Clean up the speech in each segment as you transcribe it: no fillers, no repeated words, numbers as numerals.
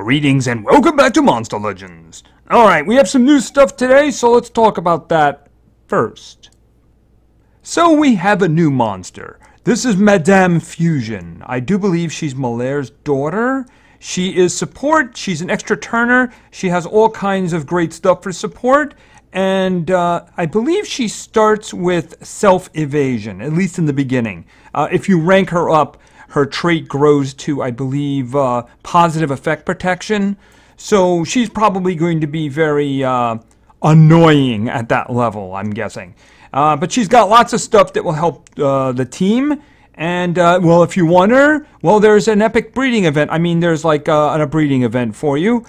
Greetings and welcome back to Monster Legends. Alright, we have some new stuff today, so let's talk about that first. So we have a new monster. This is Madame Fusion. I do believe she's Malaire's daughter. She is support, she's an extra turner, she has all kinds of great stuff for support, and I believe she starts with self-evasion, at least in the beginning. If you rank her up, her trait grows to, I believe, positive effect protection. So she's probably going to be very annoying at that level, I'm guessing. But she's got lots of stuff that will help the team. And, well, if you want her, well, there's an epic breeding event. I mean, there's like a breeding event for you.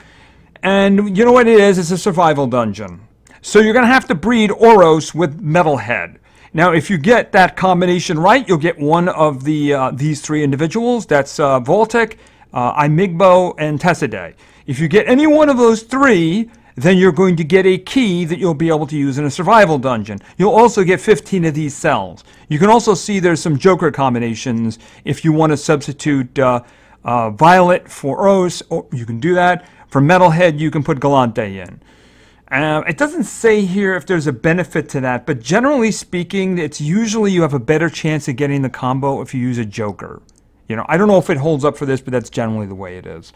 And you know what it is? It's a survival dungeon. So you're going to have to breed Oros with Metalhead. Now, if you get that combination right, you'll get one of the these three individuals. That's Voltic, Imigbo, and Tessidae. If you get any one of those three, then you're going to get a key that you'll be able to use in a survival dungeon. You'll also get 15 of these cells. You can also see there's some Joker combinations if you want to substitute Violet for Oros. Or you can do that. For Metalhead, you can put Galante in. It doesn't say here if there's a benefit to that, but generally speaking, it's usually you have a better chance of getting the combo if you use a Joker. You know, I don't know if it holds up for this, but that's generally the way it is.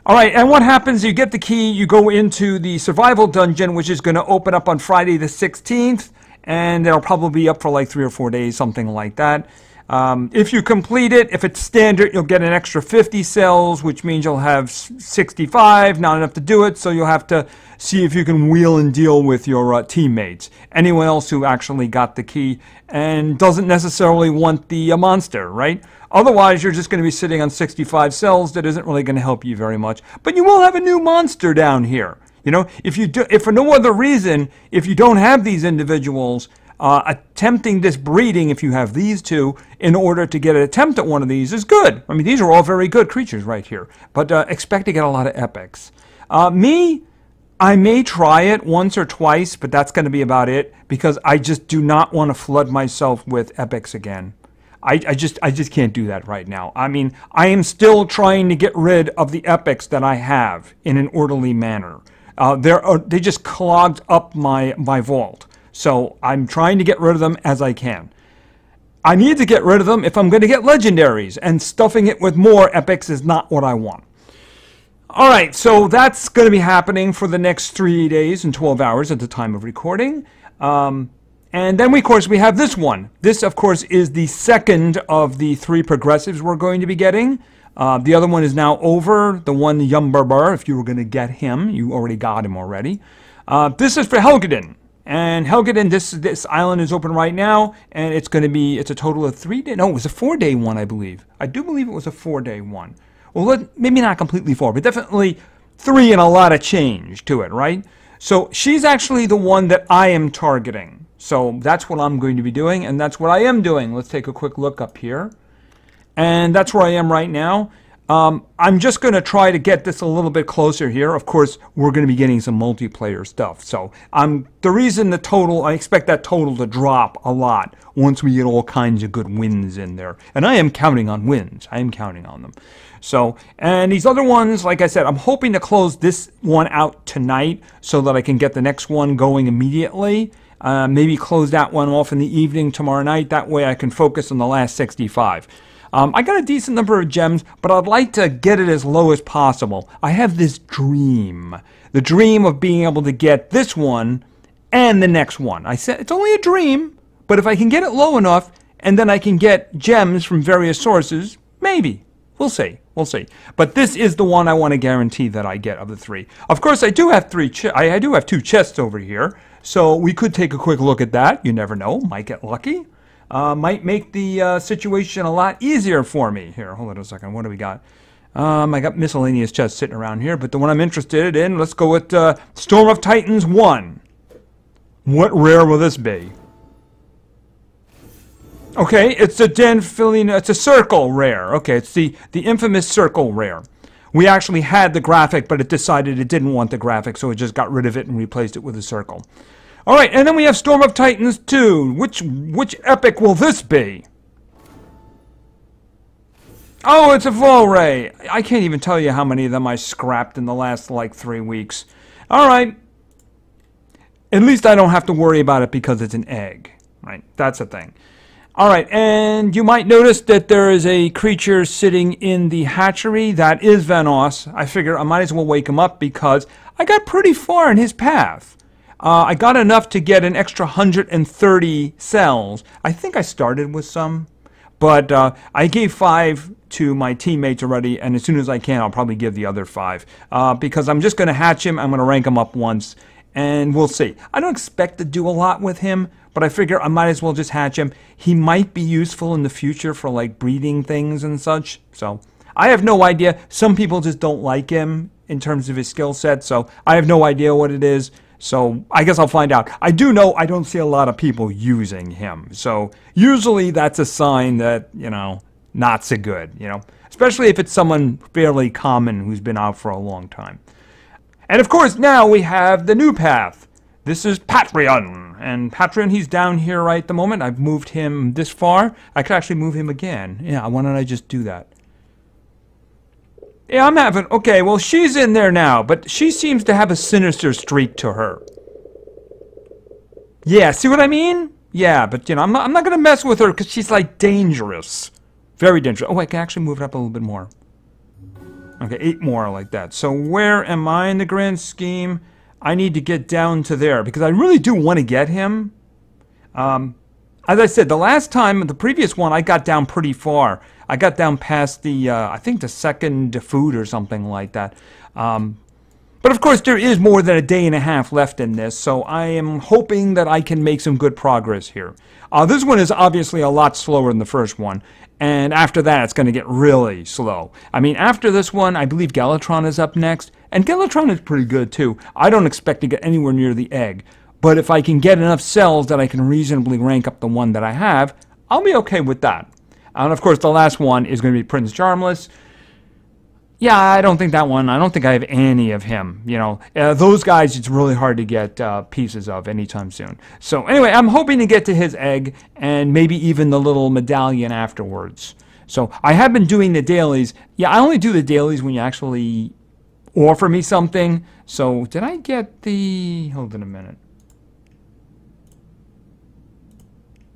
All right, and what happens, you get the key, you go into the survival dungeon, which is going to open up on Friday the 16th, and it'll probably be up for like 3 or 4 days, something like that. If you complete it, if it's standard, you'll get an extra 50 cells, which means you'll have 65, not enough to do it, so you'll have to see if you can wheel and deal with your teammates. Anyone else who actually got the key and doesn't necessarily want the monster, right? Otherwise, you're just going to be sitting on 65 cells that isn't really going to help you very much. But you will have a new monster down here. You know, if for no other reason, if you don't have these individuals, attempting this breeding, if you have these two, in order to get an attempt at one of these is good. I mean, these are all very good creatures right here. But expect to get a lot of epics. I may try it once or twice, but that's going to be about it, because I just do not want to flood myself with epics again. I just can't do that right now. I mean, I am still trying to get rid of the epics that I have in an orderly manner. They just clogged up my vault. So I'm trying to get rid of them as I can. I need to get rid of them if I'm going to get legendaries, and stuffing it with more epics is not what I want. Alright, so that's going to be happening for the next 3 days and 12 hours at the time of recording. And then, of course, we have this one. This, of course, is the second of the 3 progressives we're going to be getting. The other one is now over. The one, Yumberber, if you were going to get him, you already got him already. This is for Helgudin. And Helgudin, this island is open right now, and it's going to be, it's a total of 3 days. No, it was a 4-day one, I believe. I do believe it was a 4-day one. Well, maybe not completely 4, but definitely 3 and a lot of change to it, right? So she's actually the one that I am targeting. So that's what I'm going to be doing, and that's what I am doing. Let's take a quick look up here. And that's where I am right now. I'm just going to try to get this a little bit closer here. Of course, we're going to be getting some multiplayer stuff. So the reason the total, I expect that total to drop a lot once we get all kinds of good wins in there. And I am counting on wins. I am counting on them. So, and these other ones, like I said, I'm hoping to close this one out tonight so that I can get the next one going immediately. Maybe close that one off in the evening tomorrow night. That way I can focus on the last 65. I got a decent number of gems, but I'd like to get it as low as possible. I have this dream. The dream of being able to get this one and the next one. I said it's only a dream, but if I can get it low enough, and then I can get gems from various sources, maybe. We'll see. We'll see. But this is the one I want to guarantee that I get of the 3. Of course, I do have 2 chests over here, so we could take a quick look at that. You never know. Might get lucky. Might make the situation a lot easier for me. Here, hold on a second. What do we got? I got miscellaneous chests sitting around here, but the one I'm interested in, let's go with Storm of Titans 1. What rare will this be? Okay, it's a it's a circle rare. Okay, it's the infamous circle rare. We actually had the graphic, but it decided it didn't want the graphic, so it just got rid of it and replaced it with a circle. All right, and then we have Storm of Titans 2. Which epic will this be? Oh, it's a Volray. I can't even tell you how many of them I scrapped in the last, like, 3 weeks. All right. At least I don't have to worry about it because it's an egg. Right? That's a thing. All right, and you might notice that there is a creature sitting in the hatchery. That is Venos. I figure I might as well wake him up because I got pretty far in his path. I got enough to get an extra 130 cells. I think I started with some, but I gave 5 to my teammates already, and as soon as I can, I'll probably give the other 5 because I'm just going to hatch him. I'm going to rank him up once, and we'll see. I don't expect to do a lot with him, but I figure I might as well just hatch him. He might be useful in the future for like breeding things and such. So I have no idea. Some people just don't like him in terms of his skill set. So I have no idea what it is. So I guess I'll find out. I do know I don't see a lot of people using him. So usually that's a sign that, you know, not so good, you know, especially if it's someone fairly common who's been out for a long time. And of course, now we have the new path. This is Patreon, and Patreon, he's down here right at the moment. I've moved him this far. I could actually move him again. Yeah, why don't I just do that? Yeah, I'm having... Okay, well, she's in there now, but she seems to have a sinister streak to her. Yeah, see what I mean? Yeah, but, you know, I'm not going to mess with her because she's, like, dangerous. Very dangerous. Oh, I can actually move it up a little bit more. Okay, 8 more like that. So where am I in the grand scheme? I need to get down to there because I really do want to get him. As I said, the last time, the previous one, I got down pretty far. I got down past the, I think the second food or something like that. But of course, there is more than a day and a half left in this, so I am hoping that I can make some good progress here. This one is obviously a lot slower than the first one, and after that, it's going to get really slow. I mean, after this one, I believe Galatron is up next, and Galatron is pretty good too. I don't expect to get anywhere near the egg, but if I can get enough cells that I can reasonably rank up the one that I have, I'll be okay with that. And of course, the last one is going to be Prince Charmless. Yeah, I don't think that one. I don't think I have any of him. You know, those guys, it's really hard to get pieces of anytime soon. So anyway, I'm hoping to get to his egg and maybe even the little medallion afterwards. So I have been doing the dailies. Yeah, I only do the dailies when you actually offer me something. So did I get the... Hold on a minute.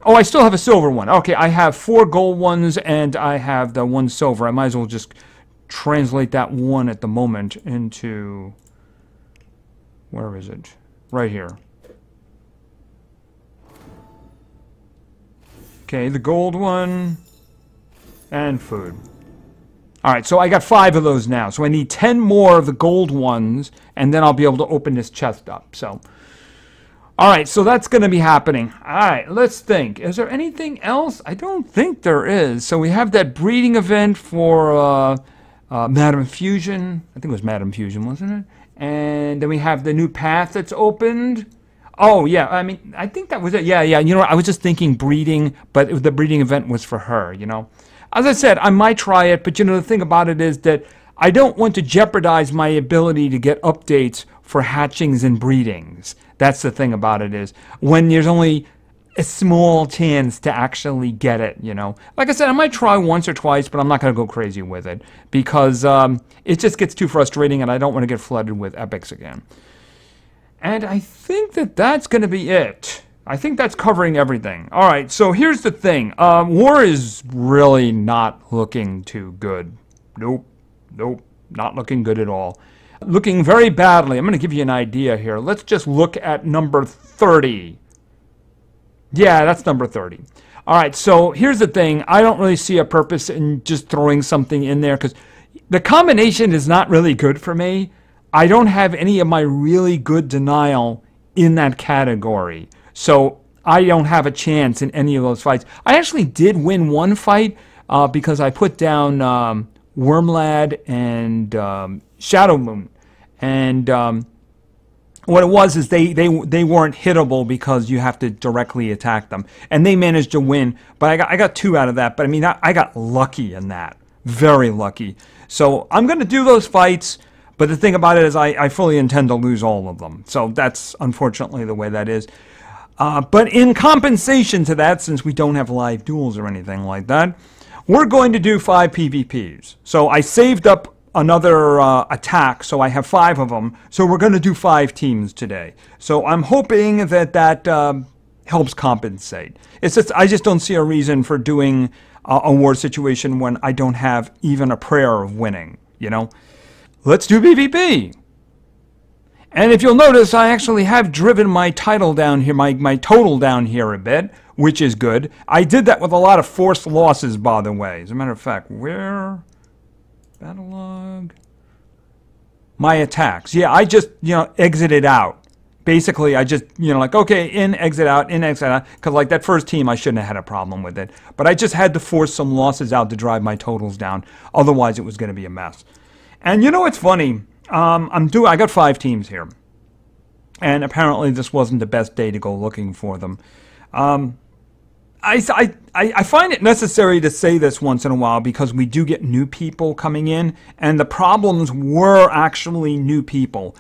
Oh, I still have a silver one. Okay, I have 4 gold ones and I have the 1 silver. I might as well just translate that one at the moment into... Where is it? Right here. Okay, the gold one and food. Alright, so I got 5 of those now. So I need 10 more of the gold ones and then I'll be able to open this chest up. So... Alright, so that's going to be happening. Alright, let's think. Is there anything else? I don't think there is. So we have that breeding event for Madam Fusion. I think it was Madam Fusion, wasn't it? And then we have the new path that's opened. Oh, yeah, I mean, I think that was it. Yeah, you know what? I was just thinking breeding, but the breeding event was for her, you know. As I said, I might try it, but you know, the thing about it is that I don't want to jeopardize my ability to get updates for hatchings and breedings. That's the thing about it is when there's only a small chance to actually get it, you know. Like I said, I might try once or twice, but I'm not going to go crazy with it because it just gets too frustrating and I don't want to get flooded with epics again. And I think that that's going to be it. I think that's covering everything. All right, so here's the thing. War is really not looking too good. Nope, not looking good at all. Looking very badly. I'm going to give you an idea here. Let's just look at number 30. Yeah, that's number 30. All right, so here's the thing. I don't really see a purpose in just throwing something in there because the combination is not really good for me. I don't have any of my really good denial in that category. So I don't have a chance in any of those fights. I actually did win one fight because I put down Wormlad and Shadow Moon. And what it was is they weren't hittable because you have to directly attack them. And they managed to win. But I got 2 out of that. But I mean, I got lucky in that. Very lucky. So I'm going to do those fights. But the thing about it is I fully intend to lose all of them. So that's unfortunately the way that is. But in compensation to that, since we don't have live duels or anything like that, We're going to do 5 PvPs. So I saved up another attack, so I have 5 of them. So we're going to do 5 teams today. So I'm hoping that that helps compensate. It's just I just don't see a reason for doing a war situation when I don't have even a prayer of winning, you know? Let's do PvP. And if you'll notice, I actually have driven my title down here, my total down here a bit, which is good. I did that with a lot of forced losses, by the way. As a matter of fact, where? Battle log. My attacks. Yeah, I just, exited out. Basically, I just, like, okay, in, exit out, because like that first team, I shouldn't have had a problem with it. But I just had to force some losses out to drive my totals down. Otherwise, it was going to be a mess. And it's funny. I got 5 teams here. And apparently this wasn't the best day to go looking for them. I find it necessary to say this once in a while because we do get new people coming in, and the problems were actually new people.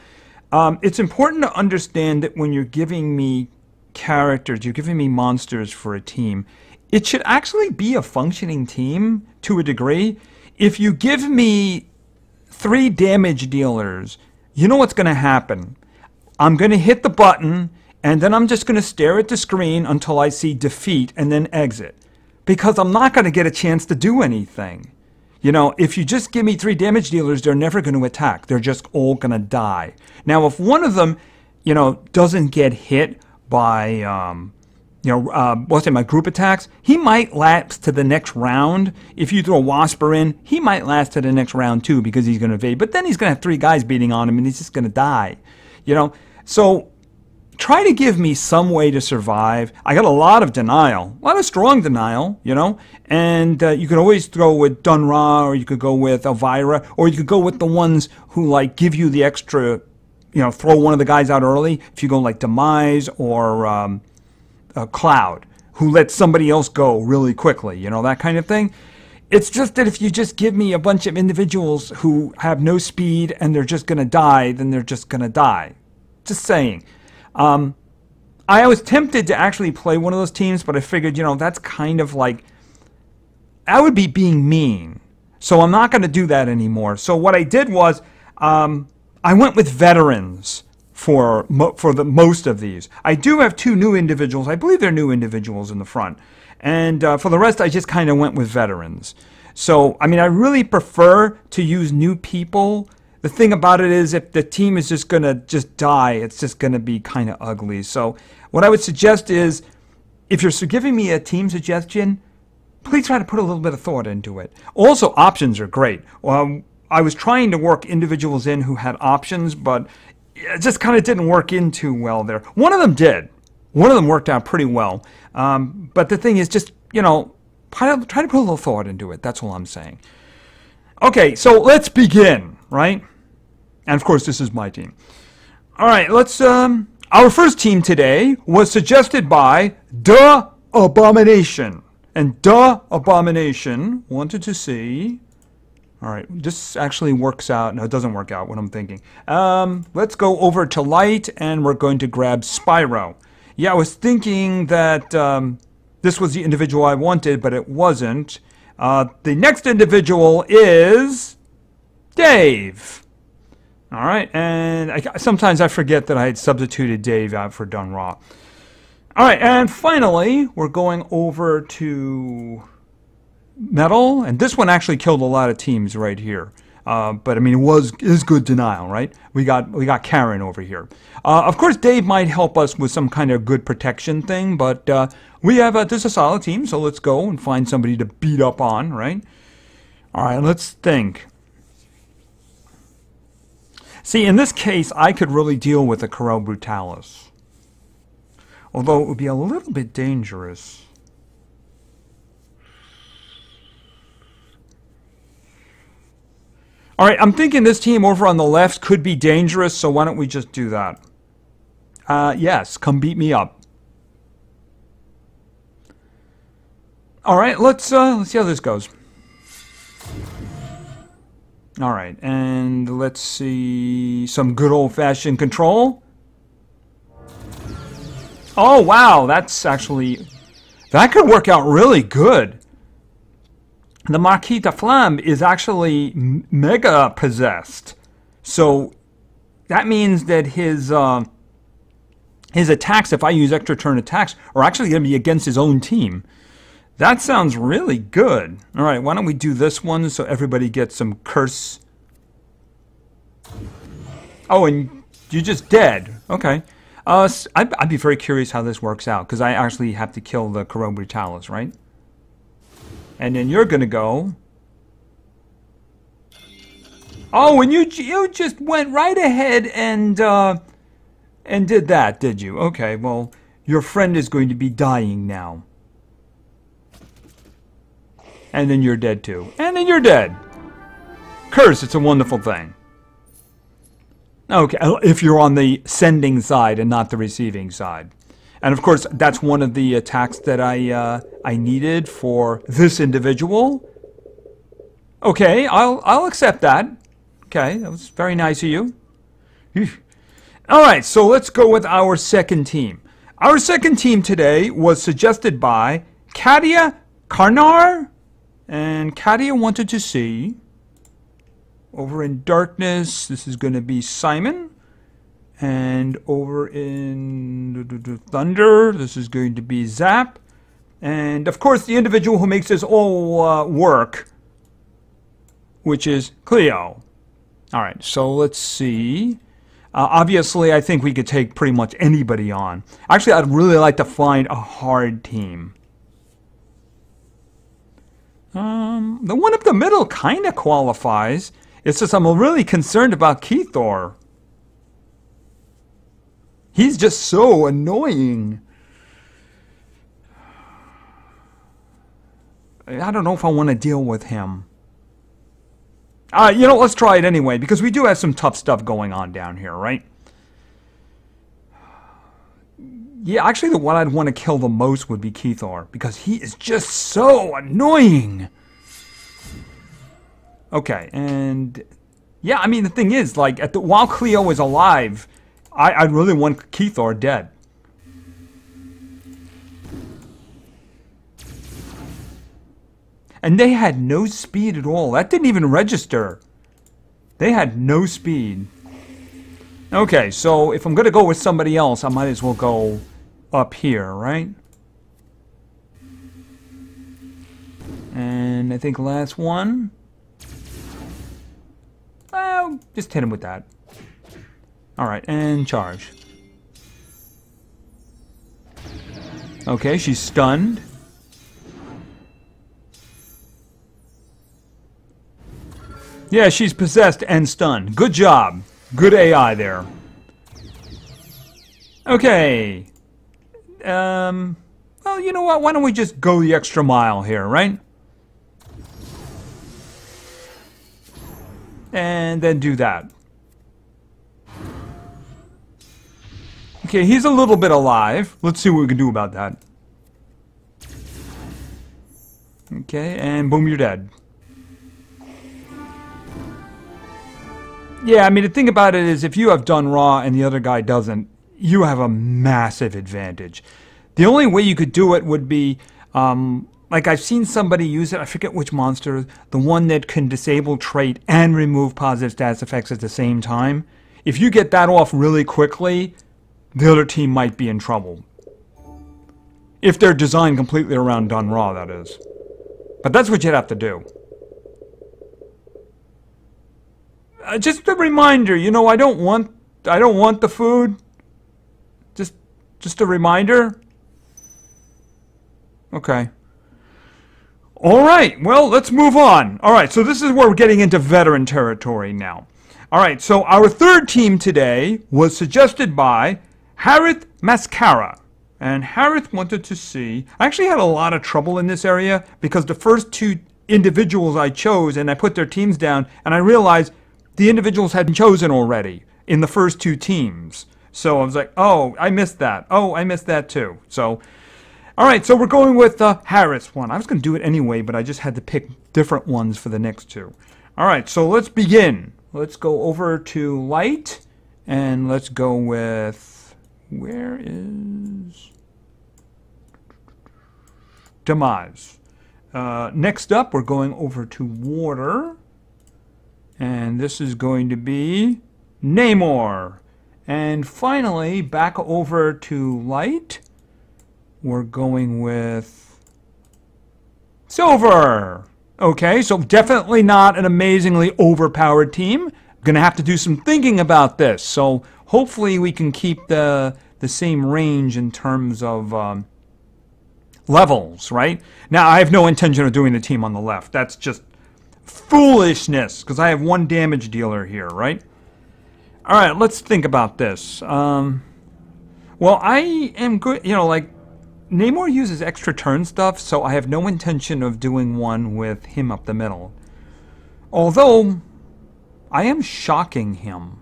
It's important to understand that when you're giving me characters, you're giving me monsters for a team, it should actually be a functioning team to a degree. If you give me 3 damage dealers, you know what's going to happen. I'm going to hit the button, and then I'm just going to stare at the screen until I see defeat and then exit. Because I'm not going to get a chance to do anything. If you just give me 3 damage dealers, they're never going to attack. They're just all going to die. Now, if one of them, doesn't get hit by, my group attacks, he might last to the next round. If you throw a Wasper in, he might last to the next round too because he's going to evade. But then he's going to have 3 guys beating on him and he's just going to die. So try to give me some way to survive. I got a lot of denial, a lot of strong denial, and you could always go with Dunra, or you could go with Elvira, or you could go with the ones who like give you the extra, throw one of the guys out early. If you go like Demise or Cloud, who lets somebody else go really quickly, that kind of thing. It's just that if you just give me a bunch of individuals who have no speed and they're just going to die, then they're just going to die. Just saying. I was tempted to actually play one of those teams, but I figured, that's kind of like, I would be being mean. So I'm not going to do that anymore. So what I did was, I went with veterans for the most of these. I do have 2 new individuals. I believe they're new individuals in the front. And for the rest, I just kind of went with veterans. So, I really prefer to use new people. The thing about it is if the team is just going to die, it's just going to be kind of ugly. So what I would suggest is if you're giving me a team suggestion, please try to put a little bit of thought into it. Also, options are great. I was trying to work individuals in who had options, but it just kind of didn't work in too well there. One of them did. One of them worked out pretty well. But the thing is just, try to put a little thought into it. That's all I'm saying. Okay, so let's begin, right? And of course, this is my team. All right, let's, our first team today was suggested by Duh Abomination. And Duh Abomination wanted to see, all right, this actually works out. No, it doesn't work out what I'm thinking. Let's go over to Light, and we're going to grab Spyro. Yeah, I was thinking that this was the individual I wanted, but it wasn't. The next individual is Dave. All right, and sometimes I forget that I had substituted Dave out for Dunra. All right, and finally, we're going over to Metal, and this one actually killed a lot of teams right here. But it is good denial, right? We got Karen over here. Of course, Dave might help us with some kind of good protection thing, but we have this is a solid team, so let's go and find somebody to beat up on, right? All right, let's think. See, in this case, I could really deal with a Corel Brutalis, although it would be a little bit dangerous. All right, I'm thinking this team over on the left could be dangerous, so why don't we just do that? Yes, come beat me up. All right, let's see how this goes. All right, and let's see some good old-fashioned control. Oh, wow, that's actually, that could work out really good. the Marquis de Flamme is actually mega possessed. So that means that his attacks, if I use extra turn attacks, are actually going to be against his own team. That sounds really good. All right, why don't we do this one so everybody gets some curse. Oh, and you're just dead. Okay. I'd be very curious how this works out, because I actually have to kill the Coro Brutalis, right? And then you're going to go. Oh, and you just went right ahead and did that, did you? Okay, well, your friend is going to be dying now. And then you're dead too. And then you're dead. Curse, it's a wonderful thing. Okay, if you're on the sending side and not the receiving side. And of course, that's one of the attacks that I needed for this individual. Okay, I'll accept that. Okay, that was very nice of you. Alright, so let's go with our second team. Our second team today was suggested by Katia Karnar. And Katia wanted to see, over in darkness, this is going to be Simon. And over in thunder, this is going to be Zap. And of course, the individual who makes this all work, which is Cleo. Alright, so let's see. Obviously, I think we could take pretty much anybody on. Actually, I'd really like to find a hard team. The one up the middle kind of qualifies. It's just I'm really concerned about Kethor. He's just so annoying. I don't know if I want to deal with him. You know, let's try it anyway, because we do have some tough stuff going on down here, right? Yeah, actually the one I'd want to kill the most would be Kethor, because he is just so annoying. Okay, and yeah, I mean, the thing is, like, while Cleo is alive, I really want Kethor dead. And they had no speed at all. That didn't even register. They had no speed. Okay, so if I'm going to go with somebody else, I might as well go up here, right? And I think last one. Well, just hit him with that. Alright, and charge. Okay, she's stunned. Yeah, she's possessed and stunned. Good job. Good AI there. Okay. Well, you know what? Why don't we just go the extra mile here, right? And then do that. Okay, he's a little bit alive. Let's see what we can do about that. Okay, and boom, you're dead. Yeah, I mean, the thing about it is if you have done raw and the other guy doesn't, you have a massive advantage. The only way you could do it would be, like I've seen somebody use it, I forget which monster, the one that can disable trait and remove positive status effects at the same time. If you get that off really quickly, the other team might be in trouble. If they're designed completely around done raw, that is. But that's what you'd have to do. Just a reminder, you know, I don't want the food. Just a reminder. Okay. All right. Well, let's move on. All right. So this is where we're getting into veteran territory now. All right. So our third team today was suggested by Harith Mascara. And Harith wanted to see... I actually had a lot of trouble in this area because the first two individuals I chose and I put their teams down and I realized the individuals had been chosen already in the first two teams. So I was like, oh, I missed that. Oh, I missed that too. So, all right, so we're going with the Harris one. I was going to do it anyway, but I just had to pick different ones for the next two. All right, so let's begin. Let's go over to Light, and let's go with, where is Demise? Next up, we're going over to water. And this is going to be Namor. And finally, back over to light. We're going with Silver. Okay, so definitely not an amazingly overpowered team. Gonna have to do some thinking about this. So hopefully we can keep the same range in terms of levels, right? Now, I have no intention of doing the team on the left. That's just foolishness, because I have one damage dealer here, right? All right, let's think about this. Well, I am good, you know, like, Namor uses extra turn stuff, so I have no intention of doing one with him up the middle. Although, I am shocking him.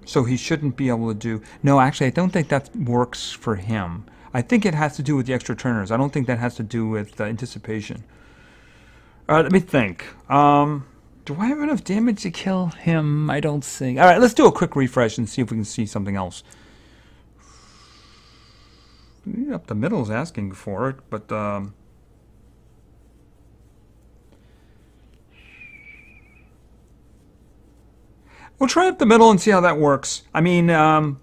So he shouldn't be able to do... No, actually, I don't think that works for him. I think it has to do with the extra turners. I don't think that has to do with anticipation. Alright, let me think. Do I have enough damage to kill him? I don't think. Alright, let's do a quick refresh and see if we can see something else. Up the middle is asking for it, but... we'll try up the middle and see how that works. I mean, Namor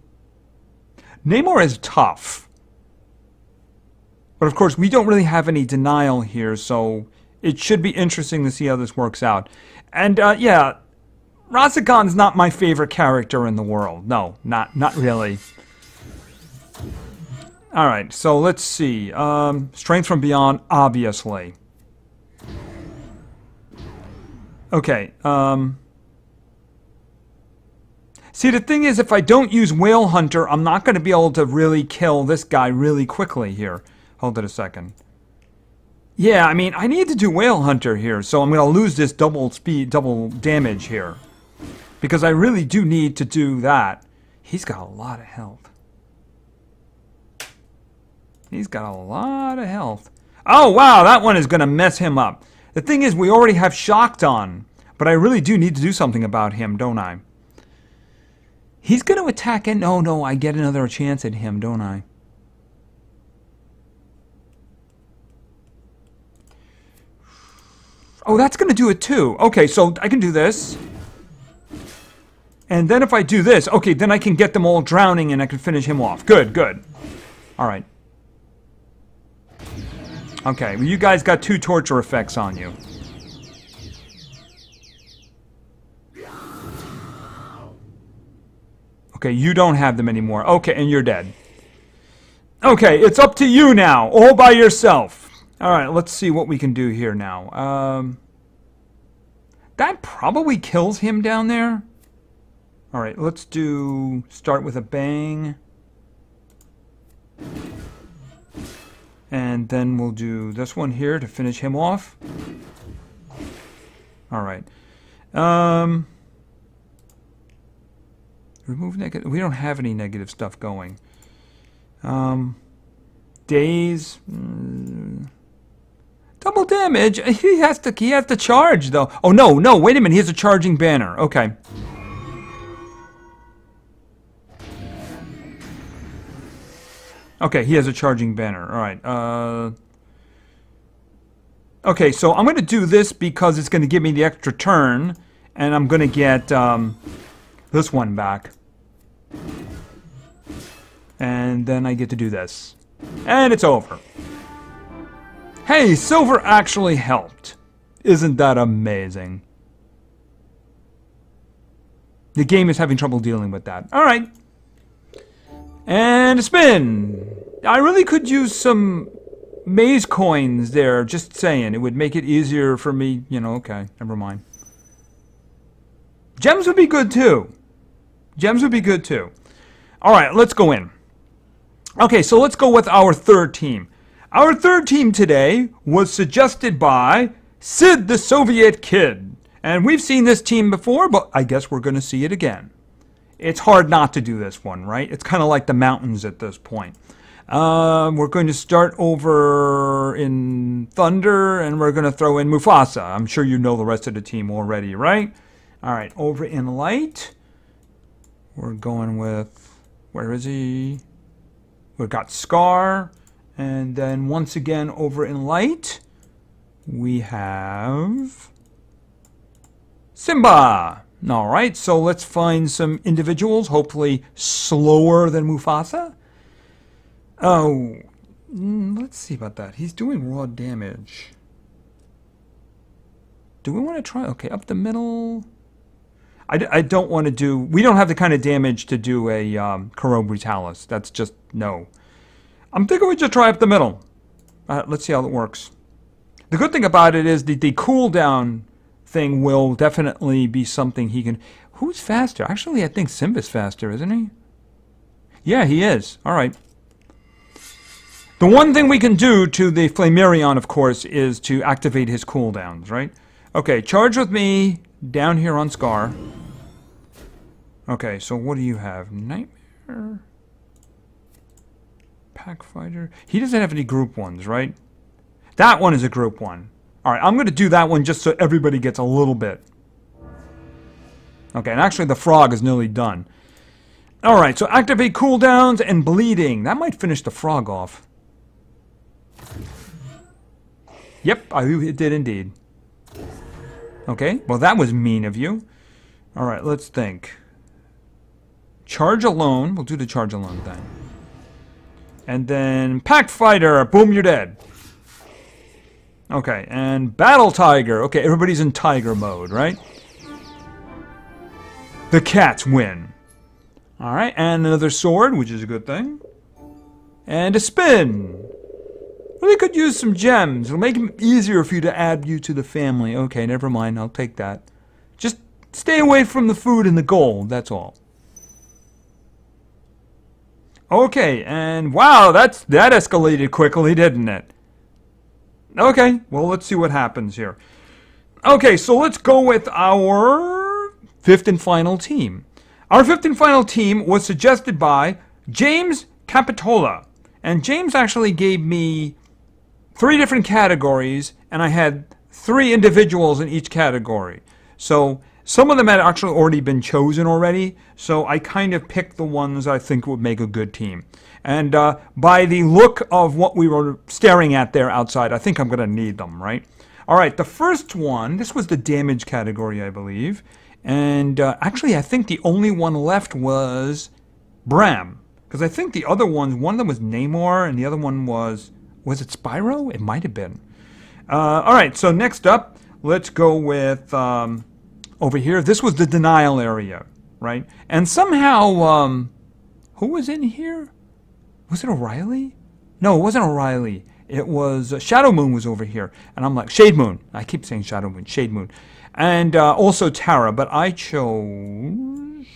is tough. But of course, we don't really have any denial here, so it should be interesting to see how this works out. And, yeah, Razagon's not my favorite character in the world. No, not really. Alright, so let's see. Strength from Beyond, obviously. Okay, see, the thing is, if I don't use Whale Hunter, I'm not going to be able to really kill this guy really quickly here. Hold it a second. Yeah, I mean, I need to do Whale Hunter here, so I'm going to lose this double damage here. Because I really do need to do that. He's got a lot of health. He's got a lot of health. Oh, wow, that one is going to mess him up. The thing is, we already have Shocked on, but I really do need to do something about him, don't I? He's going to attack and... No, I get another chance at him, don't I? Oh, that's going to do it too. Okay, so I can do this. And then if I do this, okay, then I can get them all drowning and I can finish him off. Good. All right. Okay, well, you guys got 2 torture effects on you. Okay, you don't have them anymore. Okay, and you're dead. Okay, it's up to you now, all by yourself. Alright, let's see what we can do here now. That probably kills him down there. Alright, let's start with a bang. And then we'll do this one here to finish him off. Alright. Remove negative. We don't have any negative stuff going. Daze. Double damage. He has to charge though. Oh no, wait a minute. He has a charging banner. Okay. Okay, he has a charging banner. All right. Okay, so I'm going to do this because it's going to give me the extra turn, and I'm going to get this one back. And then I get to do this. And it's over. Hey, Silver actually helped. Isn't that amazing? The game is having trouble dealing with that. All right. And a spin. I really could use some maze coins there, just saying. It would make it easier for me, you know, okay, never mind. Gems would be good too. Gems would be good too. All right, let's go in. Okay, so let's go with our third team. Our third team today was suggested by Sid the Soviet Kid. And we've seen this team before, but I guess we're going to see it again. It's hard not to do this one, right? It's kind of like the mountains at this point. We're going to start over in Thunder, and we're going to throw in Mufasa. I'm sure you know the rest of the team already, right? All right, over in Light, we're going with, where is he? We've got Scar, and then once again over in Light, we have Simba. All right, so let's find some individuals, hopefully slower than Mufasa. Oh, let's see about that. He's doing raw damage. Do we want to try? Okay, up the middle. I don't want to do... We don't have the kind of damage to do a Coro Brutalis. That's just no. I'm thinking we just try up the middle. Let's see how it works. The good thing about it is the cooldown thing will definitely be something he can... Who's faster? Actually, I think Simba's faster, isn't he? Yeah, he is. All right. The one thing we can do to the Flamarion, of course, is to activate his cooldowns, right? Okay, charge with me down here on Scar. Okay, so what do you have? Nightmare? Pack Fighter? He doesn't have any group ones, right? That one is a group one. Alright, I'm going to do that one just so everybody gets a little bit. Okay, and actually the frog is nearly done. Alright, so activate cooldowns and bleeding. That might finish the frog off. Yep, it did indeed. Okay, well that was mean of you. Alright, let's think. Charge alone. We'll do the charge alone thing. And then Pack Fighter. Boom, you're dead. Okay, and Battle Tiger. Okay, everybody's in tiger mode, right? The cats win. Alright, and another sword, which is a good thing. And a spin. Really could use some gems. It'll make it easier for you to add you to the family. Okay, never mind. I'll take that. Just stay away from the food and the gold. That's all. Okay, and wow, that escalated quickly, didn't it? Okay, well, let's see what happens here. Okay, so let's go with our fifth and final team. Our fifth and final team was suggested by James Capitola. And James actually gave me 3 different categories, and I had 3 individuals in each category. So some of them had actually already been chosen already, so I kind of picked the ones I think would make a good team. And by the look of what we were staring at there outside, I think I'm going to need them, right? All right, the first one, this was the damage category, I believe. And actually, I think the only one left was Bram. Because I think the other ones, one of them was Namor, and the other one was it Spyro? It might have been. All right, so next up, let's go with... over here, this was the denial area, right? And somehow, who was in here? Was it O'Reilly? No, it wasn't O'Reilly. It was Shadow Moon was over here. And I'm like, Shade Moon. I keep saying Shadow Moon, Shade Moon. And also Tara, but I chose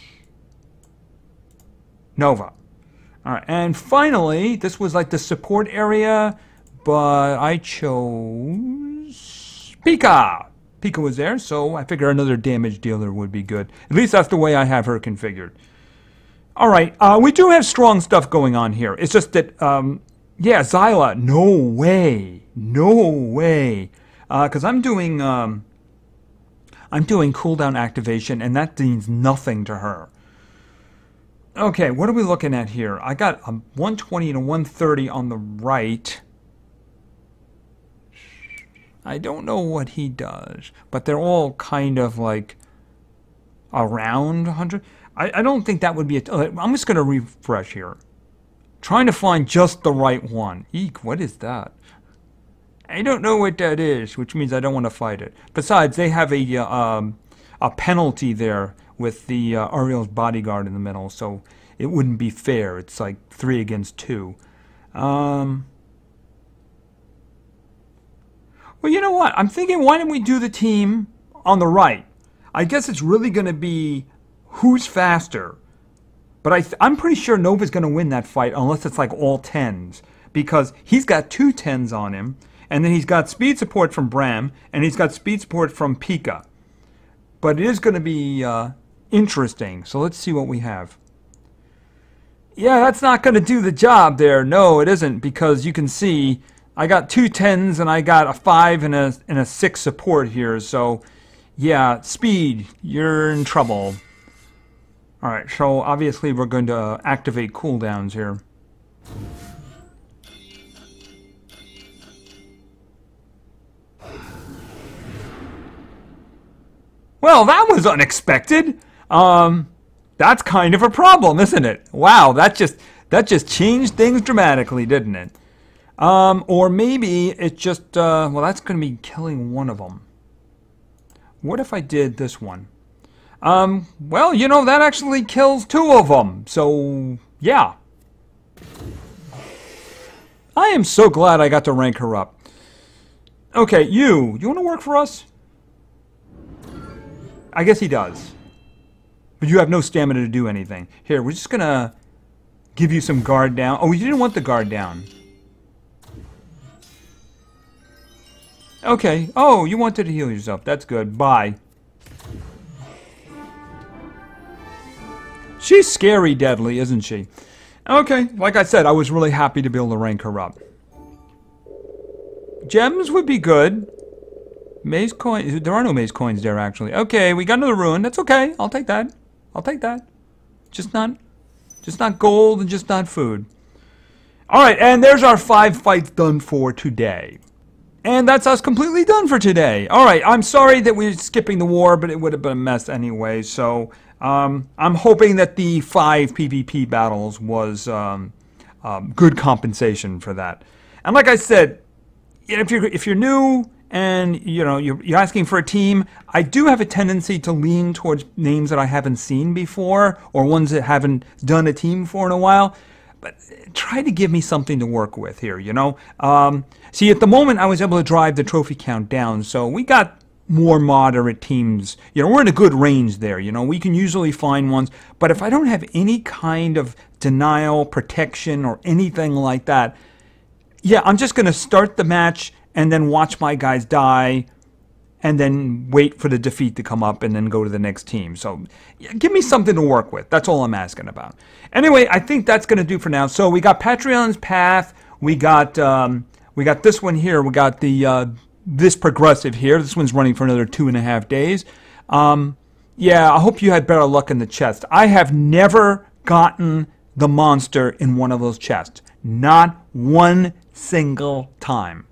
Nova. All right, and finally, this was like the support area, but I chose Pika. Pika was there, so I figure another damage dealer would be good. At least that's the way I have her configured. All right, we do have strong stuff going on here. It's just that, yeah, Zyla, no way, because I'm doing cooldown activation, and that means nothing to her. Okay, what are we looking at here? I got a 120 and a 130 on the right. I don't know what he does, but they're all kind of like around 100. I don't think that would be I'm just going to refresh here. Trying to find just the right one. Eek, what is that? I don't know what that is, which means I don't want to fight it. Besides, they have a penalty there with the Ariel's bodyguard in the middle, so it wouldn't be fair. It's like 3 against 2. Well, you know what? I'm thinking, why don't we do the team on the right? I guess it's really going to be who's faster. But I'm pretty sure Nova's going to win that fight unless it's like all 10s. Because he's got 2 10s on him. And then he's got speed support from Bram. And he's got speed support from Pika. But it is going to be interesting. So let's see what we have. Yeah, that's not going to do the job there. No, it isn't. Because you can see I got 2 10s and I got a 5 and a 6 support here. So yeah, speed, you're in trouble. Alright, so obviously we're going to activate cooldowns here. Well, that was unexpected. That's kind of a problem, isn't it? Wow, that just changed things dramatically, didn't it? Or maybe it just, well, that's going to be killing one of them. What if I did this one? Well, you know, that actually kills two of them. So, yeah. I am so glad I got to rank her up. Okay, you want to work for us? I guess he does. But you have no stamina to do anything. Here, we're just going to give you some guard down. Oh, you didn't want the guard down. Okay. Oh, you wanted to heal yourself. That's good. Bye. She's scary deadly, isn't she? Okay. Like I said, I was really happy to be able to rank her up. Gems would be good. Maze coin. There are no maze coins there, actually. Okay, we got another ruin. That's okay. I'll take that. I'll take that. Just not gold and just not food. All right, and there's our 5 fights done for today. And that's us completely done for today. All right, I'm sorry that we're skipping the war, but it would have been a mess anyway. So I'm hoping that the 5 PvP battles was good compensation for that. And like I said, if you're new and you're asking for a team, I do have a tendency to lean towards names that I haven't seen before or ones that haven't done a team for in a while. But try to give me something to work with here, you know. See, at the moment, I was able to drive the trophy count down, so we got more moderate teams. You know, we're in a good range there, you know. We can usually find ones, but if I don't have any kind of denial, protection, or anything like that, yeah, I'm just going to start the match and then watch my guys die and then wait for the defeat to come up and then go to the next team. So yeah, give me something to work with. That's all I'm asking about. Anyway, I think that's going to do for now. So we got Patreon's Path. We got this one here. We got the this progressive here. This one's running for another 2.5 days. Yeah, I hope you had better luck in the chest. I have never gotten the monster in one of those chests. Not one single time.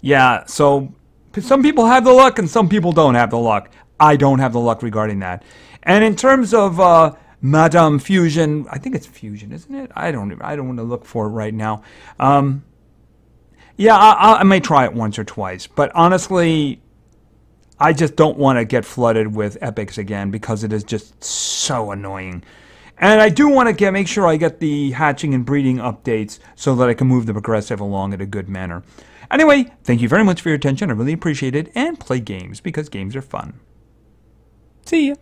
Yeah, so some people have the luck and some people don't have the luck. I don't have the luck regarding that. And in terms of Madame Fusion, I think it's Fusion, isn't it? I don't want to look for it right now. Yeah, I may try it once or twice, but honestly, I just don't want to get flooded with epics again because it is just so annoying. And I do want to make sure I get the hatching and breeding updates so that I can move the progressive along in a good manner. Anyway, thank you very much for your attention. I really appreciate it. And play games because games are fun. See ya.